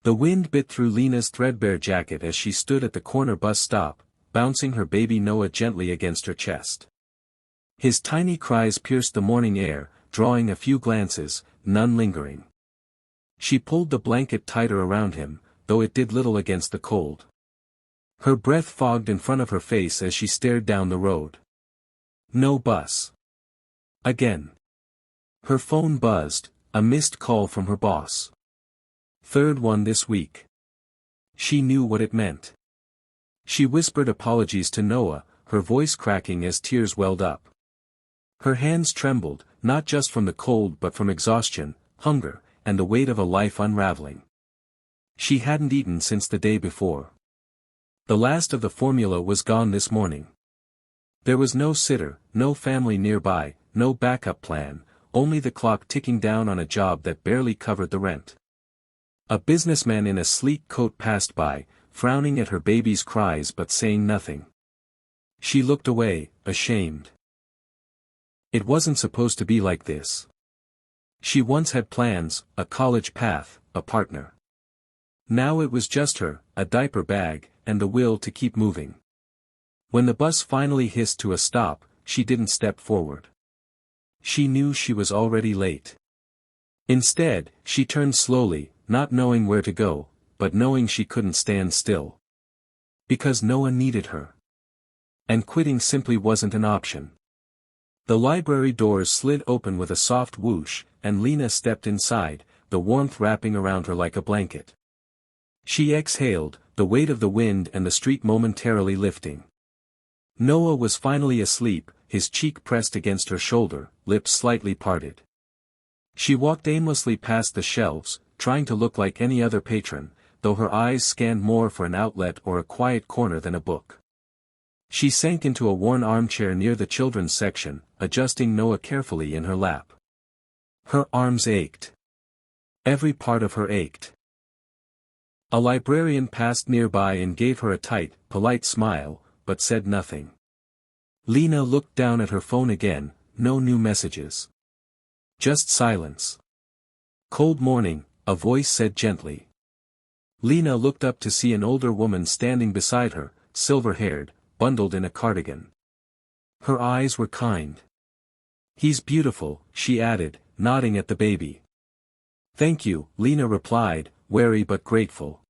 The wind bit through Lena's threadbare jacket as she stood at the corner bus stop, bouncing her baby Noah gently against her chest. His tiny cries pierced the morning air, drawing a few glances, none lingering. She pulled the blanket tighter around him, though it did little against the cold. Her breath fogged in front of her face as she stared down the road. No bus. Again. Her phone buzzed, a missed call from her boss. Third one this week. She knew what it meant. She whispered apologies to Noah, her voice cracking as tears welled up. Her hands trembled, not just from the cold but from exhaustion, hunger, and the weight of a life unraveling. She hadn't eaten since the day before. The last of the formula was gone this morning. There was no sitter, no family nearby, no backup plan, only the clock ticking down on a job that barely covered the rent. A businessman in a sleek coat passed by, frowning at her baby's cries but saying nothing. She looked away, ashamed. It wasn't supposed to be like this. She once had plans, a college path, a partner. Now it was just her, a diaper bag, and the will to keep moving. When the bus finally hissed to a stop, she didn't step forward. She knew she was already late. Instead, she turned slowly, not knowing where to go, but knowing she couldn't stand still. Because no one needed her. And quitting simply wasn't an option. The library doors slid open with a soft whoosh, and Lena stepped inside, the warmth wrapping around her like a blanket. She exhaled, the weight of the wind and the street momentarily lifting. Noah was finally asleep, his cheek pressed against her shoulder, lips slightly parted. She walked aimlessly past the shelves, trying to look like any other patron, though her eyes scanned more for an outlet or a quiet corner than a book. She sank into a worn armchair near the children's section, adjusting Noah carefully in her lap. Her arms ached. Every part of her ached. A librarian passed nearby and gave her a tight, polite smile, but said nothing. Lena looked down at her phone again, no new messages. Just silence. Cold morning, a voice said gently. Lena looked up to see an older woman standing beside her, silver-haired, bundled in a cardigan. Her eyes were kind. He's beautiful, she added, nodding at the baby. Thank you, Lena replied, wary but grateful.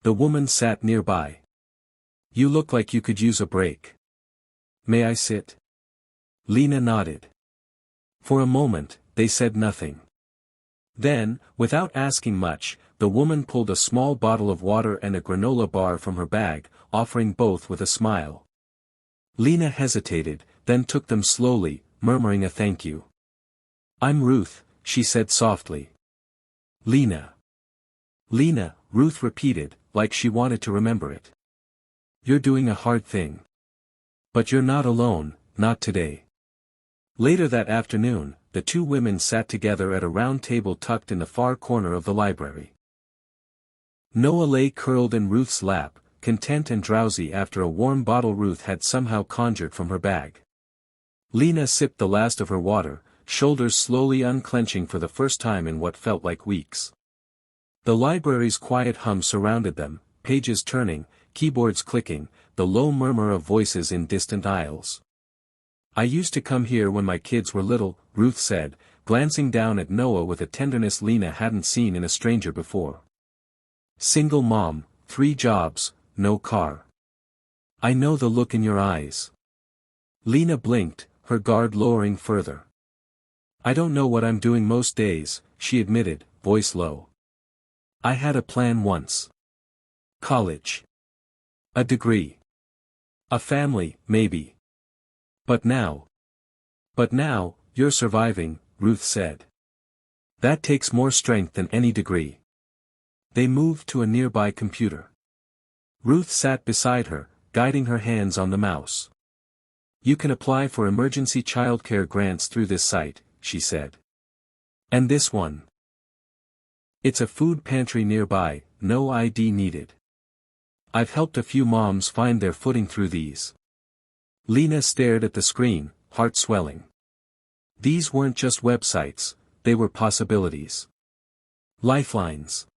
The woman sat nearby. You look like you could use a break. May I sit? Lena nodded. For a moment, they said nothing. Then, without asking much, the woman pulled a small bottle of water and a granola bar from her bag, offering both with a smile. Lena hesitated, then took them slowly, murmuring a thank you. I'm Ruth, she said softly. Lena. Lena, Ruth repeated, like she wanted to remember it. You're doing a hard thing. But you're not alone, not today. Later that afternoon, the two women sat together at a round table tucked in the far corner of the library. Noah lay curled in Ruth's lap, content and drowsy after a warm bottle Ruth had somehow conjured from her bag. Lena sipped the last of her water, shoulders slowly unclenching for the first time in what felt like weeks. The library's quiet hum surrounded them, pages turning, keyboards clicking, the low murmur of voices in distant aisles. I used to come here when my kids were little, Ruth said, glancing down at Noah with a tenderness Lena hadn't seen in a stranger before. Single mom, 3 jobs, no car. I know the look in your eyes. Lena blinked, her guard lowering further. I don't know what I'm doing most days, she admitted, voice low. I had a plan once. College. A degree. A family, maybe. But now, you're surviving, Ruth said. That takes more strength than any degree. They moved to a nearby computer. Ruth sat beside her, guiding her hands on the mouse. You can apply for emergency childcare grants through this site, she said. And this one? It's a food pantry nearby, no ID needed. I've helped a few moms find their footing through these. Lena stared at the screen, heart swelling. These weren't just websites, they were possibilities. Lifelines.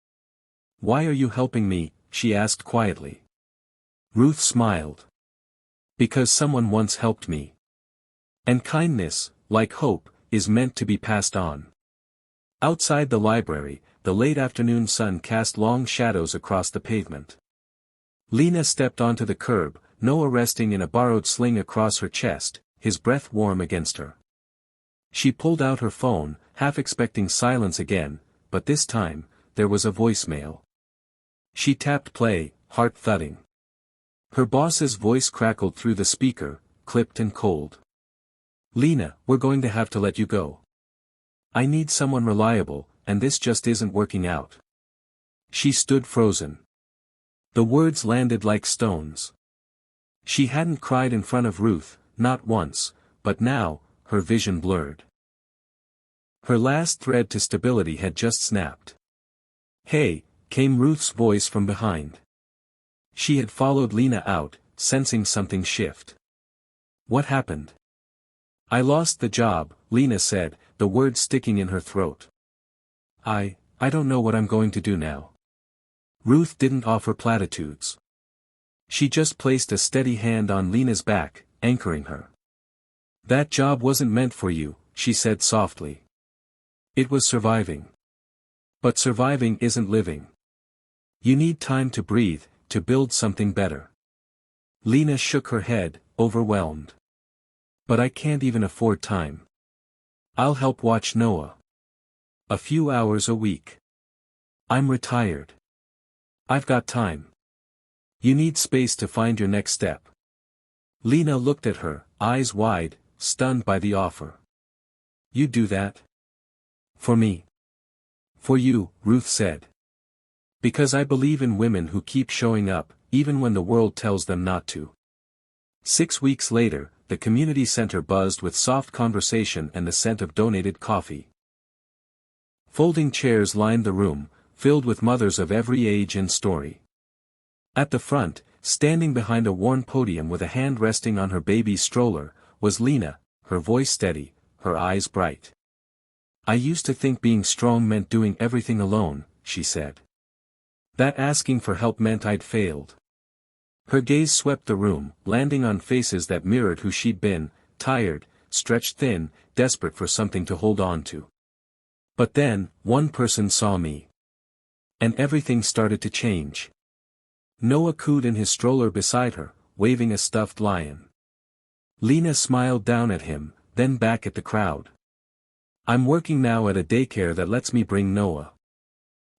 "Why are you helping me?" she asked quietly. Ruth smiled. "Because someone once helped me. And kindness, like hope, is meant to be passed on." Outside the library, the late afternoon sun cast long shadows across the pavement. Lena stepped onto the curb, Noah resting in a borrowed sling across her chest, his breath warm against her. She pulled out her phone, half expecting silence again, but this time, there was a voicemail. She tapped play, heart thudding. Her boss's voice crackled through the speaker, clipped and cold. "Lena, we're going to have to let you go. I need someone reliable, and this just isn't working out." She stood frozen. The words landed like stones. She hadn't cried in front of Ruth, not once, but now, her vision blurred. Her last thread to stability had just snapped. "Hey," came Ruth's voice from behind. She had followed Lena out, sensing something shift. "What happened?" "I lost the job," Lena said, the words sticking in her throat. I don't know what I'm going to do now." Ruth didn't offer platitudes. She just placed a steady hand on Lena's back, anchoring her. "That job wasn't meant for you," she said softly. "It was surviving. But surviving isn't living. You need time to breathe, to build something better." Lena shook her head, overwhelmed. "But I can't even afford time. I'll help watch Noah. A few hours a week. I'm retired. I've got time. You need space to find your next step." Lena looked at her, eyes wide, stunned by the offer. "You do that? For me?" "For you," Ruth said. "Because I believe in women who keep showing up, even when the world tells them not to." 6 weeks later, the community center buzzed with soft conversation and the scent of donated coffee. Folding chairs lined the room, filled with mothers of every age and story. At the front, standing behind a worn podium with a hand resting on her baby's stroller, was Lena, her voice steady, her eyes bright. "I used to think being strong meant doing everything alone," she said. "That asking for help meant I'd failed." Her gaze swept the room, landing on faces that mirrored who she'd been, tired, stretched thin, desperate for something to hold on to. But then, one person saw me. And everything started to change. Noah cooed in his stroller beside her, waving a stuffed lion. Lena smiled down at him, then back at the crowd. "I'm working now at a daycare that lets me bring Noah.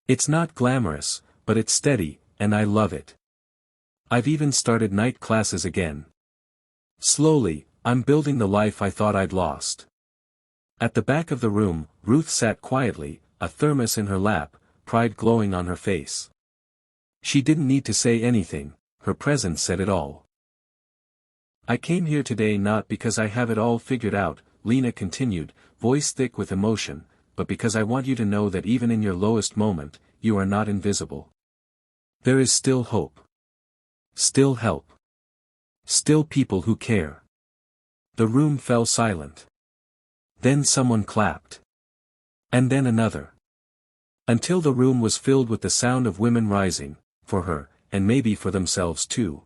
It's not glamorous, but it's steady, and I love it. I've even started night classes again. Slowly, I'm building the life I thought I'd lost." At the back of the room, Ruth sat quietly, a thermos in her lap, pride glowing on her face. She didn't need to say anything, her presence said it all. "I came here today not because I have it all figured out," Lena continued, voice thick with emotion, "but because I want you to know that even in your lowest moment, you are not invisible. There is still hope. Still help. Still people who care." The room fell silent. Then someone clapped. And then another. Until the room was filled with the sound of women rising, for her, and maybe for themselves too.